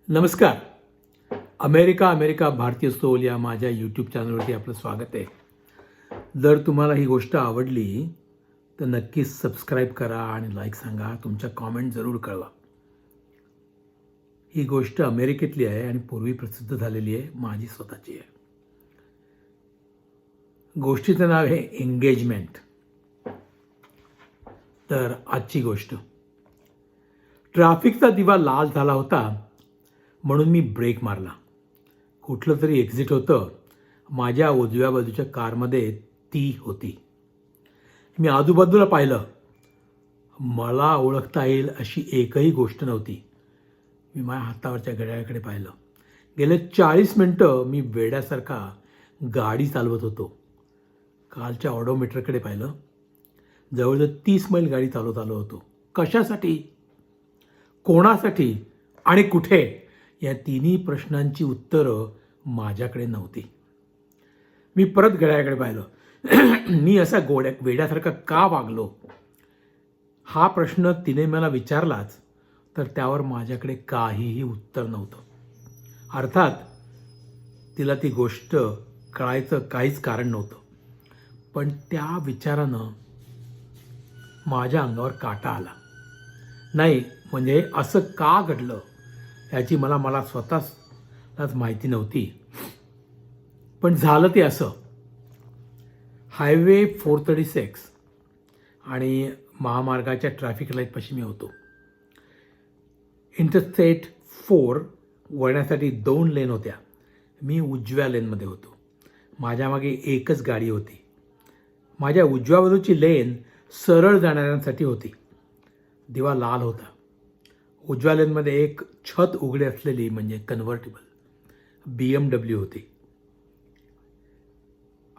नमस्कार. अमेरिका भारतीय सोल या माझ्या यूट्यूब चॅनलवरती आपलं स्वागत आहे. जर तुम्हाला ही गोष्ट आवडली तर नक्कीच सबस्क्राईब करा आणि लाईक सांगा. तुमच्या कॉमेंट जरूर कळवा. ही गोष्ट अमेरिकेतली आहे आणि पूर्वी प्रसिद्ध झालेली आहे, माझी स्वतःची आहे. गोष्टीचं नाव आहे एंगेजमेंट. तर आजची गोष्ट, ट्रॅफिकचा दिवा लाल झाला होता म्हणून मी ब्रेक मारला. कुठलं तरी एक्झिट होतं. माझ्या उजव्या बाजूच्या कारमध्ये ती होती. मी आजूबाजूला पाहिलं. मला ओळखता येईल अशी एकही गोष्ट नव्हती. मी माझ्या हातावरच्या घड्याळाकडे पाहिलं. गेले 40 मिनटं मी वेड्यासारखा गाडी चालवत होतो. कालच्या ऑडोमीटरकडे पाहिलं. जवळजवळ 30 मैल गाडी चालवत आलो होतो. कशासाठी, कोणासाठी आणि कुठे, या तिन्ही प्रश्नांची उत्तरं माझ्याकडे नव्हती. मी परत घड्याळाकडे पाहिलं. मी असा वेड्यासारखा का वागलो, हा प्रश्न तिने मला विचारलाच, तर त्यावर माझ्याकडे काहीही उत्तर नव्हतं. अर्थात तिला ती गोष्ट कळायचं काहीच कारण नव्हतं. पण त्या विचारानं माझ्या अंगावर काटा आला. नाही म्हणजे असं का घडलं याची मला स्वतःलाच माहिती नव्हती. पण झालं ते असं. हायवे 436 आणि महामार्गाच्या ट्रॅफिक लाईटपाशी मी होतो. इंटरस्टेट 4 वळण्यासाठी 2 लेन होत्या. मी उजव्या लेनमध्ये होतो. माझ्या मागे एकच गाडी होती. माझ्या उजव्या बाजूची लेन सरळ जाणाऱ्यांसाठी होती. दिवा लाल होता. उजव्या लेनमध्ये एक छत उघडे असलेली म्हणजे कन्व्हर्टेबल BMW होती.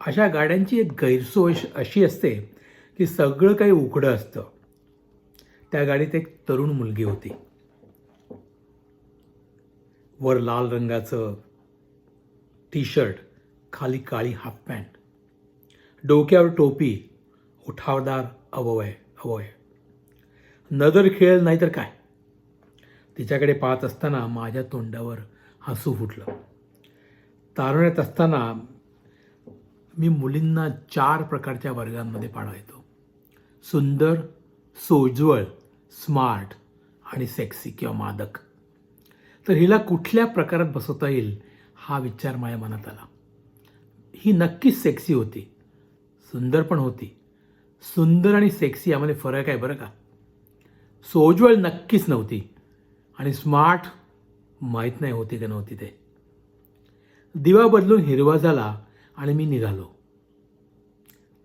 अशा गाड्यांची एक गैरसोय अशी असते की सगळं काही उघडं असतं. त्या गाडीत एक तरुण मुलगी होती. वर लाल रंगाचं टी-शर्ट, खाली काळी हाफ पॅन्ट, डोक्यावर टोपी, उठावदार अवयव. नजर खेळ नाही तर काय. तिच्याकडे पाहत असताना माझ्या तोंडावर हसू फुटलं. तारुण्यात असताना मी मुलींना 4 प्रकारच्या वर्गांमध्ये पाडायचो: सुंदर, सोज्वळ, स्मार्ट आणि सेक्सी किंवा मादक. तर हिला कुठल्या प्रकारात बसवता येईल हा विचार माझ्या मनात आला. ही नक्कीच सेक्सी होती, सुंदर पण होती. सुंदर आणि सेक्सी यामध्ये फरक आहे बरं का. सोज्वळ नक्कीच नव्हती आणि स्मार्ट माहीत नाही होती का नव्हती ते. दिवा बदलून हिरवा झाला आणि मी निघालो.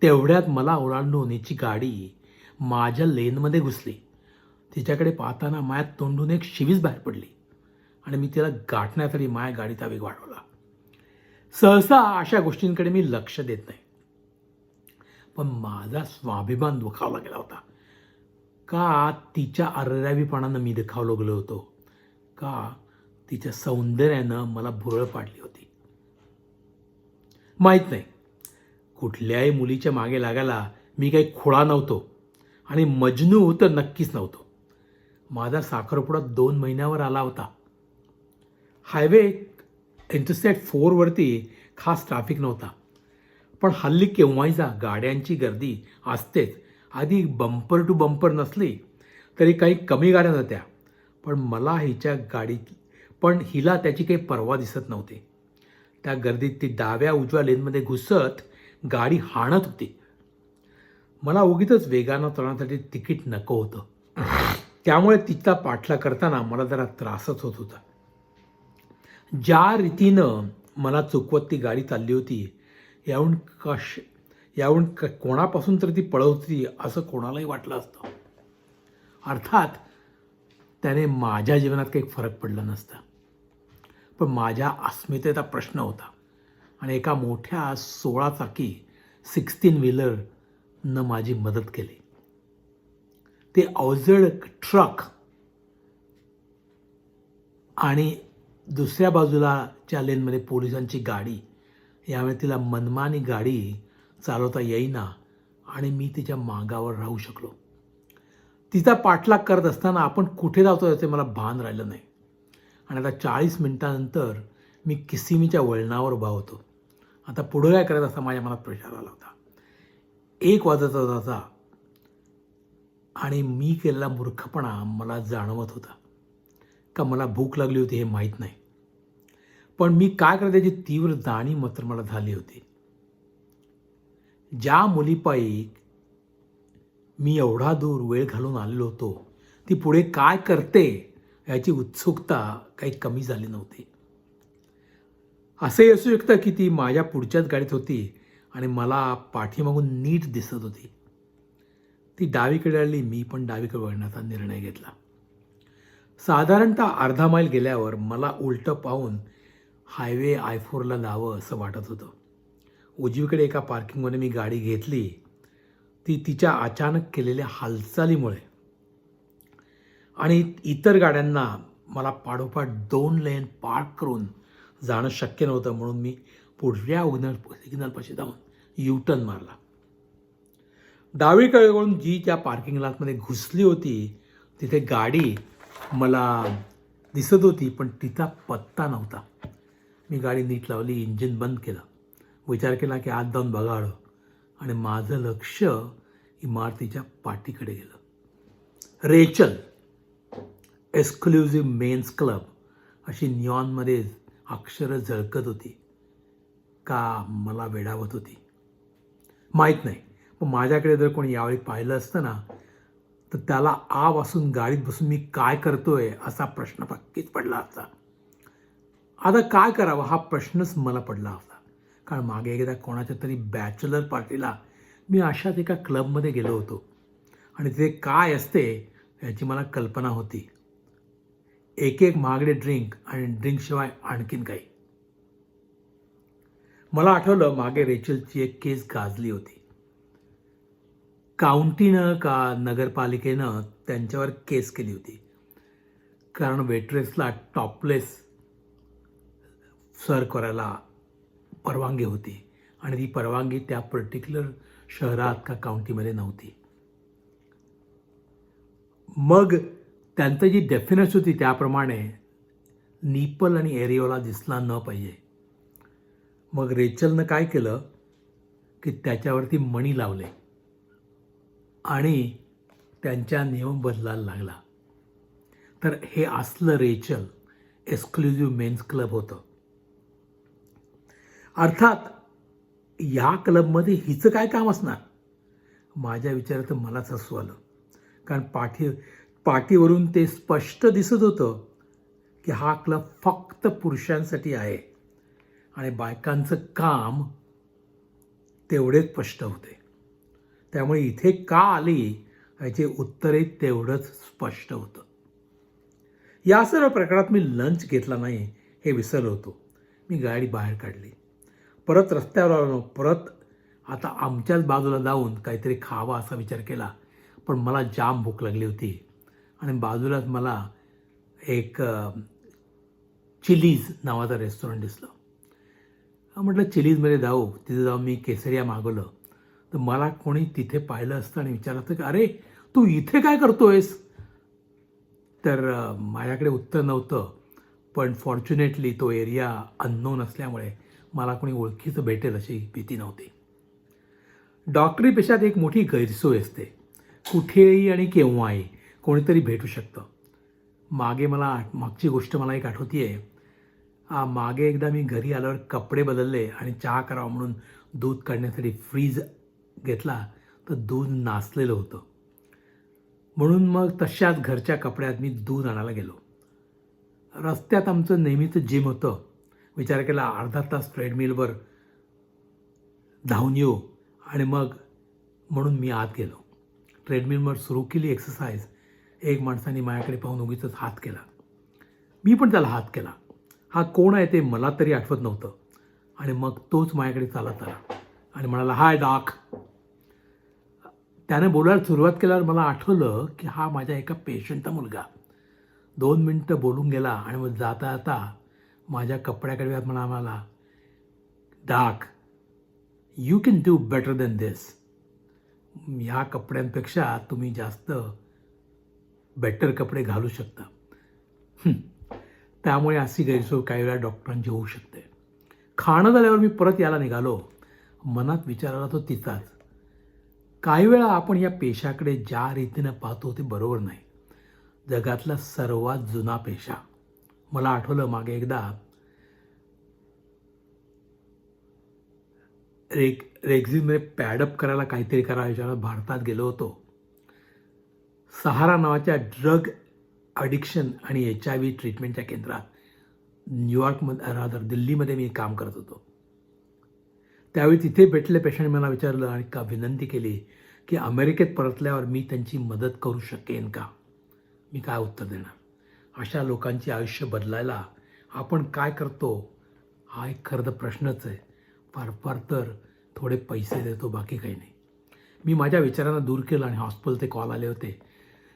तेवढ्यात मला ओलांडून हिची गाडी माझ्या लेनमध्ये घुसली. तिच्याकडे पाहताना माझ्या तोंडून एक शिवीच बाहेर पडली आणि मी तिला गाठण्यासाठी माझ्या गाडीचा वेग वाढवला. सहसा अशा गोष्टींकडे मी लक्ष देत नाही. पण माझा स्वाभिमान दुखावला गेला होता. का तिच्या अर्रावीपणानं मी दुखावलो गेलो होतो, का तिच्या सौंदर्यानं मला भुरळ पाडली होती, माहीत नाही. कुठल्याही मुलीच्या मागे लागायला मी काही खोळा नव्हतो आणि मजनू तर नक्कीच नव्हतो. माझा साखरपुडा 2 महिन्यावर आला होता. हायवे इंटरस्टेट 4वरती खास ट्रॅफिक नव्हता. पण हल्ली केव्हाही जा गाड्यांची गर्दी असतेच. आधी बंपर टू बंपर नसली तरी काही कमी गाड्या नव्हत्या. पण हिला त्याची काही पर्वा दिसत नव्हती. त्या गर्दीत ती डाव्या उजव्या लेनमध्ये घुसत गाडी हाणत होती. मला उगीचच वेगानं चालण्यासाठी तिकीट नको होतं. त्यामुळे तिचा पाठलाग करताना मला जरा त्रासच होत होता. ज्या रीतीनं मला चुकवत ती गाडी चालली होती यावरून कोणापासून तर ती पळत होती असं कोणालाही वाटलं असतं. अर्थात त्याने माझ्या जीवनात काही फरक पडला नसता. पण माझ्या अस्मितेचा प्रश्न होता आणि एका मोठ्या 16 चाकी 16 व्हीलरनं माझी मदत केली. ते अवजड ट्रक आणि दुसऱ्या बाजूलाच्या लेनमध्ये पोलिसांची गाडी, यामुळे तिला मनमानी गाडी चालवता येईना आणि मी तिच्या मागावर राहू शकलो. तिचा पाठलाग करत असताना आपण कुठे जातो याचे मला भान राहिलं नाही. आणि आता 40 मिनिटानंतर मी किसिमीच्या वळणावर उभा होतो. आता पुढं काय करायचं असा माझ्या मनात प्रश्न आला होता. 1 वाजत होता आणि मी केलेला मूर्खपणा मला जाणवत होता. का मला भूक लागली होती हे माहीत नाही. पण मी काय करायचं याची तीव्र जाणीव मात्र मला झाली होती. ज्या मुलीपायी मी एवढा दूर वेळ घालून आलेलो होतो ती पुढे काय करते याची उत्सुकता काही कमी झाली नव्हती. असंही असू शकतं की ती माझ्या पुढच्याच गाडीत होती आणि मला पाठीमागून नीट दिसत होती. ती डावीकडे आली, मी पण डावीकडे वळण्याचा निर्णय घेतला. साधारणतः अर्धा मैल गेल्यावर मला उलटं पाहून हायवे I4ला जावं असं वाटत होतं. उजवीकडे एका पार्किंगमध्ये मी गाडी घेतली. ती तिच्या अचानक केलेल्या हालचालीमुळे आणि इतर गाड्यांना मला पाठोपाठ 2 लेन पार्क करून जाणं शक्य नव्हतं, म्हणून मी पुढच्या सिग्नलपाशी जाऊन U-टर्न मारला. डावीकडे वळून जी त्या पार्किंग लॉटमध्ये घुसली होती तिथे गाडी मला दिसत होती, पण तिचा पत्ता नव्हता. मी गाडी नीट लावली, इंजिन बंद केलं, विचार केला की आत जाऊन बघावं आणि माझं लक्ष इमारतीच्या पाठीकडे गेलं. रेचल एक्सक्लुझिव्ह मेन्स क्लब अशी निऑनमध्ये अक्षरं झळकत होती. का मला वेडावत होती माहीत नाही, पण माझ्याकडे जर कोणी यावेळी पाहिलं असतं ना तर त्याला वासून गाडीत बसून मी काय करतोय असा प्रश्न पक्कीच पडला असता. आता काय करावं हा प्रश्नच मला पडला होता, कारण मागे एकदा कोणाच्या तरी बॅचलर पार्टीला मी अशाच एका क्लबमध्ये गेलो होतो आणि ते काय असते याची मला कल्पना होती. एक महागडे ड्रिंक आणि ड्रिंकशिवाय आणखीन काही. मला आठवलं मागे रेचलची एक केस गाजली होती. काउंटीनं का नगरपालिकेनं त्यांच्यावर केस केली होती, कारण वेट्रेसला टॉपलेस सर्व करायला परवानगी होती आणि ती परवानगी त्या पर्टिक्युलर शहरात का काउंटीमध्ये नव्हती. मग त्यांचं जी डेफिनेशन होती त्याप्रमाणे निपल आणि एरिओला दिसला न पाहिजे. मग रेचलनं काय केलं की त्याच्यावरती मणी लावले आणि त्यांच्या नियम बदलायला लागला. तर हे असलं रेचल एक्सक्लुझिव्ह मेन्स क्लब होतं. अर्थात या क्लबमध्ये हिचं काय काम असणार माझ्या विचारात मलाच हसू आलं, कारण पाठीवरून ते स्पष्ट दिसत होतं की हा क्लब फक्त पुरुषांसाठी आहे आणि बायकांचं काम तेवढेच स्पष्ट होते. त्यामुळे इथे का आली याचे उत्तरही तेवढंच स्पष्ट होतं. या सर्व प्रकारात मी लंच घेतला नाही हे विसरलो होतो. मी गाडी बाहेर काढली, परत रस्त्यावर आलो. परत आता आमच्याच बाजूला जाऊन काहीतरी खावा असा विचार केला, पण मला जाम भूक लागली होती आणि बाजूलाच मला एक चिलीज नावाचं रेस्टॉरंट दिसलं. म्हटलं चिलीजमध्ये जाऊ. तिथे जाऊन मी केसरिया मागवलं. तर मला कोणी तिथे पाहिलं असतं आणि विचारलं असतं की अरे तू इथे काय करतोयस. तर माझ्याकडे उत्तर नव्हतं, पण फॉर्च्युनेटली तो एरिया अननोन असल्यामुळे मला कोणी ओळखीचं भेटेल अशी भीती नव्हती. डॉक्टरी पेशात एक मोठी गैरसोय असते. कुठेही आणि केव्हाही कोणीतरी भेटू शकतं. मागची गोष्ट मला एक आठवती आहे. मागे एकदा मी घरी आल्यावर कपडे बदलले आणि चहा करावा म्हणून दूध काढण्यासाठी फ्रीज घेतला, तर दूध नासलेलं होतं. म्हणून मग तशाच घरच्या कपड्यात मी दूध आणायला गेलो. रस्त्यात आमचं नेहमीचं जिम होतं. विचार केला अर्धा तास ट्रेडमिलवर धावून येऊ आणि मग म्हणून मी आत गेलो. ट्रेडमिलवर सुरू केली एक्सरसाइज. एक माणसाने माझ्याकडे पाहून उगीचच हात केला. मी पण त्याला हात केला. हा कोण आहे ते मला तरी आठवत नव्हतं. आणि मग तोच माझ्याकडे चालत आला आणि म्हणाला हाय डॉक. त्याने बोलायला सुरुवात केल्यावर मला आठवलं की हा माझ्या एका पेशंटचा मुलगा. 2 मिनटं बोलून गेला आणि मग जाता जाता माझ्या कपड्याकडे म्हणाला doc you can do better than this. ह्या कपड्यांपेक्षा तुम्ही जास्त बेटर कपडे घालू शकता. त्यामुळे अशी गैरसोय काही वेळा डॉक्टरांची होऊ शकते. खाणं झाल्यावर मी परत यायला निघालो. मनात विचार आला तो तिचाच. काही वेळा आपण या पेशाकडे ज्या रीतीनं पाहतो ते बरोबर नाही. जगातला सर्वात जुना पेशा. मला आठवलं मागे एकदा रेक्झिनमध्ये पॅडअप करायला काहीतरी करायला विचारलं भारतात गेलो होतो. सहारा नावाच्या ड्रग ॲडिक्शन आणि HIV ट्रीटमेंटच्या केंद्रात न्यूयॉर्कमध्ये दिल्लीमध्ये मी काम करत होतो. त्यावेळी तिथे भेटले पेशंट मला विचारलं आणि का विनंती केली की अमेरिकेत परतल्यावर मी त्यांची मदत करू शकेन का. मी काय उत्तर देणार. अशा लोकांची आयुष्य बदलायला आपण काय करतो हा एक खरं तर प्रश्नच आहे. फार फार तर थोडे पैसे देतो, बाकी काही नाही. मी माझ्या विचारांना दूर केलं आणि हॉस्पिटल कॉल आले होते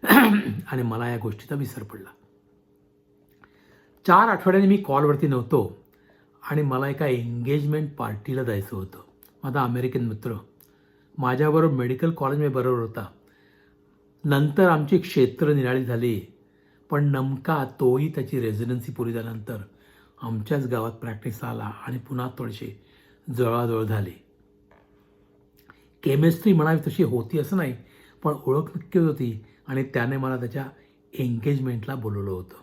आणि मला या गोष्टीचा विसर पडला. 4 आठवड्यांनी मी कॉलवरती नव्हतो आणि मला एका एंगेजमेंट पार्टीला जायचं होतं. माझा अमेरिकन मित्र माझ्याबरोबर मेडिकल कॉलेजमध्ये बरोबर होता. नंतर आमची क्षेत्र निराळी झाली, पण नेमका तोही त्याची रेसिडेन्सी पुरी झाल्यानंतर आमच्याच गावात प्रॅक्टिस आला आणि पुन्हा थोडीशी जवळाजवळ झाली. केमिस्ट्री म्हणावी तशी होती असं नाही, पण ओळख नक्कीच होती आणि त्याने मला त्याच्या एंगेजमेंटला बोलवलं होतं.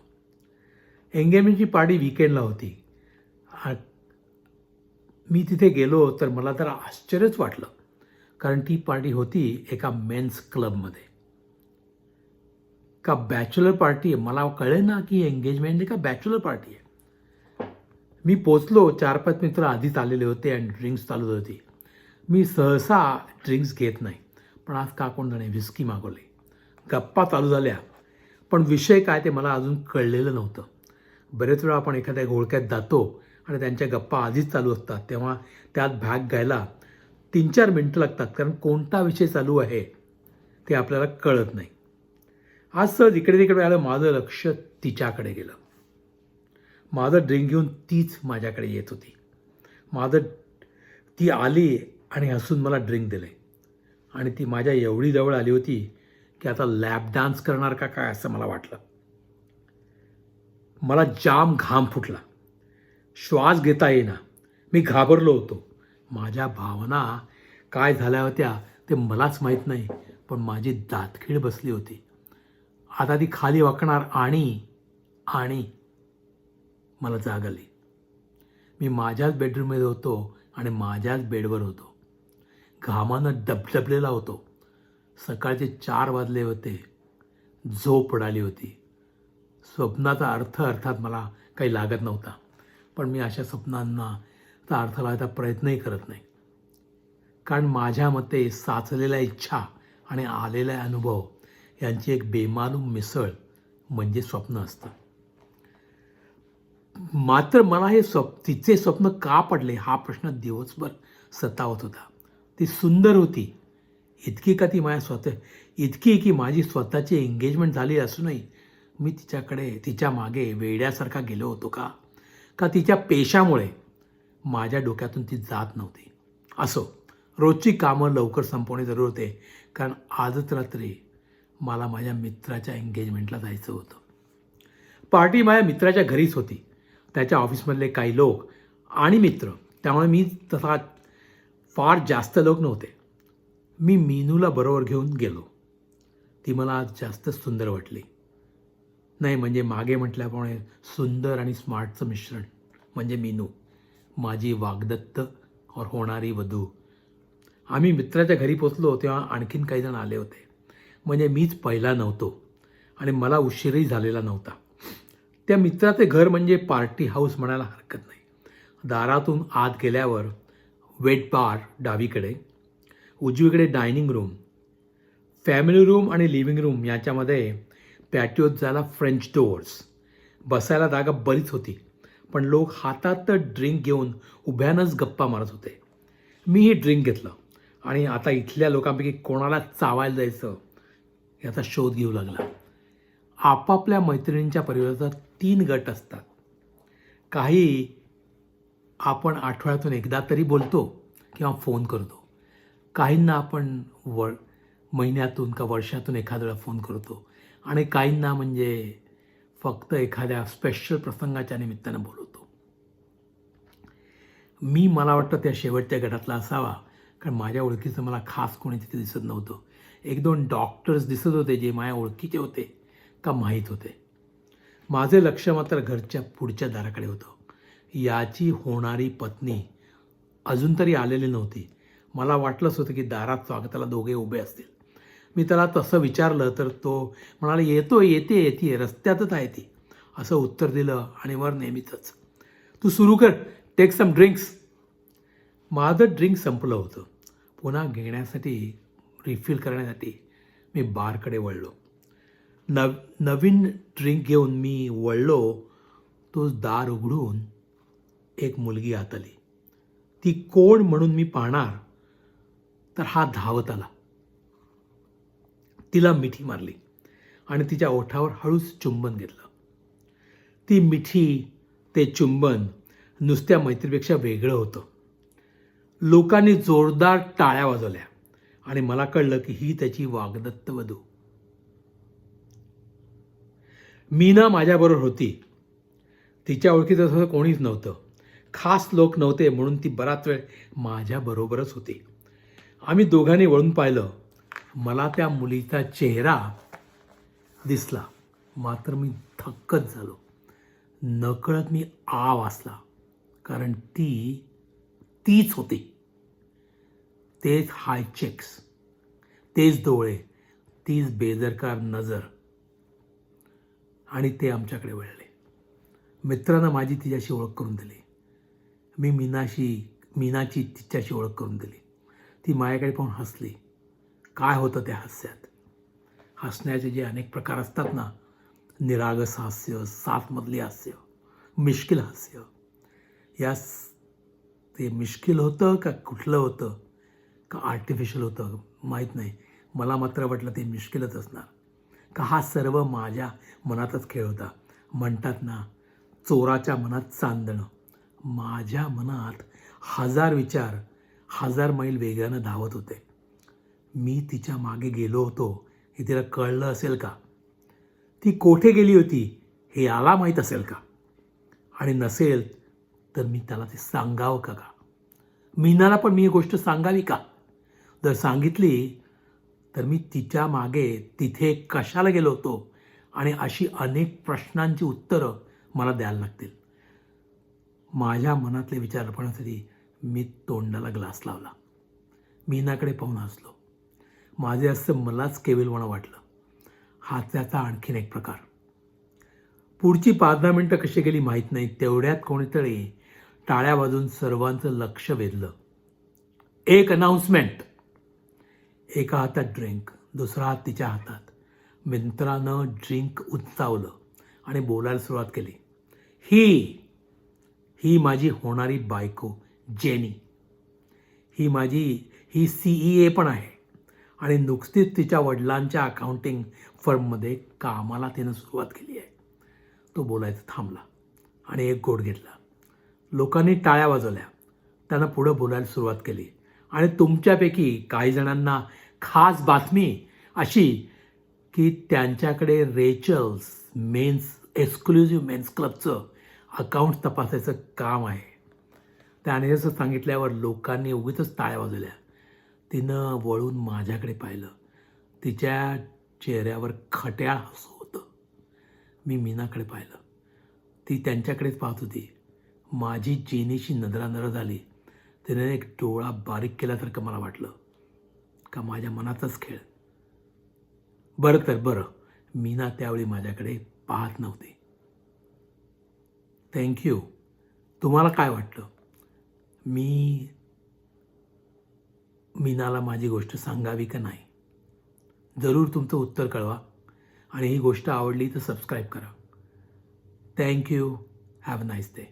एंगेजमेंटची पार्टी वीकेंडला होती. मी तिथे गेलो तर मला तर आश्चर्यच वाटलं, कारण ती पार्टी होती एका मेन्स क्लबमध्ये. का बॅचलर पार्टी आहे. मला कळेल ना की एंगेजमेंट आहे का बॅचलर पार्टी आहे. मी पोचलो. 4-5 मित्र आधीच आलेले होते आणि ड्रिंक्स चालू होती. मी सहसा ड्रिंक्स घेत नाही, पण आज का कोण जाणे व्हिस्की मागवली. गप्पा चालू झाल्या, पण विषय काय ते मला अजून कळलेलं नव्हतं. बरेच वेळा आपण एखाद्या घोळक्यात जातो आणि त्यांच्या गप्पा आधीच चालू असतात, तेव्हा त्यात भाग घ्यायला 3-4 मिनटं लागतात, कारण कोणता विषय चालू आहे ते आपल्याला कळत नाही. आज सहज इकडे तिकडे आलं, माझं लक्ष तिच्याकडे गेलं. माझं ड्रिंक घेऊन तीच माझ्याकडे येत होती. ती आली आणि हसून मला ड्रिंक दिले आणि ती माझ्या एवढी जवळ आली होती की आता लॅप डान्स करणार का काय असं मला वाटलं. मला जाम घाम फुटला. श्वास घेता येईना. मी घाबरलो होतो. माझ्या भावना काय झाल्या होत्या ते मलाच माहीत नाही, पण माझी दातखीळ बसली होती. आता ती खाली वाकणार आणि मला जाग आली. मी माझ्याच बेडरूममध्ये होतो आणि माझ्याच बेडवर होतो. घामानं डबडबलेला होतो. सकाळचे 4 वाजले होते. झोप उडाली होती. स्वप्नाचा अर्थ अर्थात मला काही लागत नव्हता, पण मी अशा स्वप्नांना अर्थ लावायचा प्रयत्नही करत नाही, कारण माझ्या मते साचलेल्या इच्छा आणि आलेला अनुभव यांची एक बेमालूम मिसळ म्हणजे स्वप्न असतं. मात्र मला हे तिचे स्वप्न का पडले हा प्रश्न दिवसभर सतावत होता. ती सुंदर होती, इतकी का ती इतकी की माझी स्वतःची एंगेजमेंट झाली असूनही मी तिच्या मागे वेड्यासारखा गेलो होतो का तिच्या पेशामुळे माझ्या डोक्यातून ती जात नव्हती. असो, रोजची कामं लवकर संपवणे जरूर होते, कारण आजच रात्री मला माझ्या मित्राच्या एंगेजमेंटला जायचं होतं. पार्टी माझ्या मित्राच्या घरीच होती. त्याच्या ऑफिसमधले काही लोक आणि मित्र, त्यामुळे मी तसा फार जास्त लोक नव्हते. मी मीनूला बरोबर घेऊन गेलो. ती मला आज जास्त सुंदर वाटली. नाही म्हणजे मागे म्हटल्याप्रमाणे सुंदर आणि स्मार्टचं मिश्रण म्हणजे मीनू, माझी वाग्दत्त और होणारी वधू. आम्ही मित्राच्या घरी पोचलो तेव्हा आणखीन काही जण आले होते. म्हणजे मीच पहिला नव्हतो आणि मला उशीरही झालेला नव्हता. त्या मित्राचे घर म्हणजे पार्टी हाऊस म्हणायला हरकत नाही. दारातून आत गेल्यावर वेट बार डावीकडे, उजवीकडे डायनिंग रूम, फॅमिली रूम आणि लिव्हिंग रूम, याच्यामध्ये पॅटिओत जायला फ्रेंच डोअर्स. बसायला जागा बरीच होती, पण लोक हातात ड्रिंक घेऊन उभ्यानंच गप्पा मारत होते. मीही ड्रिंक घेतलं आणि आता इथल्या लोकांपैकी कोणाला चावायला जायचं याचा शोध घेऊ लागला. आपापल्या मैत्रिणींच्या परिवाराचा 3 गट असतात. काही आपण आठवड्यातून एकदा तरी बोलतो किंवा फोन करतो. काहींना आपण महिन्यातून का वर्षातून एखाद्या वेळा फोन करतो आणि काहींना म्हणजे फक्त एखाद्या स्पेशल प्रसंगाच्या निमित्तानं बोलवतो. मला वाटतं त्या शेवटच्या गटातला असावा, कारण माझ्या ओळखीचं मला खास कोणी तिथे दिसत नव्हतं. 1-2 डॉक्टर्स दिसत होते जे माझ्या ओळखीचे होते का माहीत होते. माझे लक्ष मात्र घरच्या पुढच्या दाराकडे होतं. याची होणारी पत्नी अजून तरी आलेली नव्हती. मला वाटलंच होतं की दारात स्वागताला दोघे उभे असतील. मी त्याला तसं विचारलं तर तो म्हणाला, येते रस्त्यातच आहे ती, असं उत्तर दिलं आणि वर नेहमीचंच, तू सुरू कर, टेक सम ड्रिंक्स. माझं ड्रिंक संपलं होतं. पुन्हा घेण्यासाठी, रिफिल करण्यासाठी मी बारकडे वळलो. नवीन ड्रिंक घेऊन मी वळलो, तो दार उघडून एक मुलगी आत आली. ती कोण म्हणून मी पाहणार तर हा धावत आला. तिला मिठी मारली आणि तिच्या ओठावर हळूच चुंबन घेतलं. ती मिठी, ते चुंबन नुसत्या मैत्रीपेक्षा वेगळं होतं. लोकांनी जोरदार टाळ्या वाजवल्या आणि मला कळलं की ही त्याची वाग्दत्त वधू. मीना माझ्याबरोबर होती. तिच्या ओळखीचं तसं कोणीच नव्हतं. खास लोक नव्हते म्हणून ती बराच वेळ माझ्याबरोबरच होती. आम्ही दोघांनी वळून पाहिलं. मला त्या मुलीचा चेहरा दिसला, मात्र मी थक्कच झालो. नकळत मी वाचला, कारण तीच होती. तेच हाय चेक्स, तेच डोळे, तीच बेदरकार नजर. आणि ते आमच्याकडे वळले. मित्रानं माझी तिच्याशी ओळख करून दिली. मी मीनाची तिच्याशी ओळख करून दिली. ती माझ्याकडे पाहून हसली. काय होतं त्या हास्यात? हसण्याचे जे अनेक प्रकार असतात ना, निरागस हास्य, सातमधली हास्य, मिश्किल हास्य, ते मिश्किल होतं का कुठलं होतं का आर्टिफिशियल होतं माहीत नाही. मला मात्र वाटलं ते मिश्किलच असणार, का हा सर्व माझ्या मनातच खेळ होता. म्हणतात ना, चोराच्या मनात चांदणं. माझ्या मनात 1000 विचार 1000 मैल वेगानं धावत होते. मी तिच्या मागे गेलो होतो हे तिला कळलं असेल का? ती कोठे गेली होती हे याला माहीत असेल का? आणि नसेल तर मी त्याला ते सांगावं का? मीनाला पण मी ही गोष्ट सांगावी का? जर सांगितली तर मी तिच्या मागे तिथे कशाला गेलो होतो आणि अशी अनेक प्रश्नांची उत्तरं मला द्यायला लागतील. माझ्या मनातले विचार लपवण्यासाठी मी तोंडाला ग्लास लावला. मीनाकडे पाहून हसलो. माझे असं मलाच केविलवाणं वाटलं. हा त्याचा आणखीन एक प्रकार. पुढची 5-10 मिनटं कशी गेली माहीत नाही. तेवढ्यात कोणीतरी टाळ्या वाजून सर्वांचं लक्ष वेधलं. एक अनाउन्समेंट. एका हातात ड्रिंक, दुसरा हात तिच्या हातात. मित्रानं ड्रिंक उंचावलं आणि बोलायला सुरुवात केली. ही माझी होणारी बायको जेनी. ही CEA पण आहे आणि नुकतीच तिच्या वडिलांच्या अकाउंटिंग फर्ममध्ये कामाला तिनं सुरुवात केली आहे. तो बोलायचं थांबला आणि एक घोट घेतला. लोकांनी टाळ्या वाजवल्या. त्यानं पुढं बोलायला सुरुवात केली. आणि तुमच्यापैकी काही जणांना खास बातमी अशी की त्यांच्याकडे रेचल्स एक्सक्लुझिव्ह मेन्स क्लबचं अकाउंट तपासायचं काम आहे. त्याने असं सांगितल्यावर लोकांनी उगीचच टाळ्या वाजवल्या. तिनं वळून माझ्याकडे पाहिलं. तिच्या चेहऱ्यावर खट्याळ हसू होतं. मी मीनाकडे पाहिलं. ती त्यांच्याकडेच पाहत होती. माझी जेनीशी नजरानजर झाली. तिने एक डोळा बारीक केल्यासारखं मला वाटलं. का माझ्या मनाचाच खेळ? बरं मीना त्यावेळी माझ्याकडे पाहत नव्हती. थँक्यू. तुम्हाला काय वाटलं? मी मीनाला माझी गोष्ट सांगावी का नाही? जरूर तुमचं उत्तर कळवा. आणि ही गोष्ट आवडली तर सबस्क्राईब करा. Thank you. Have a nice day.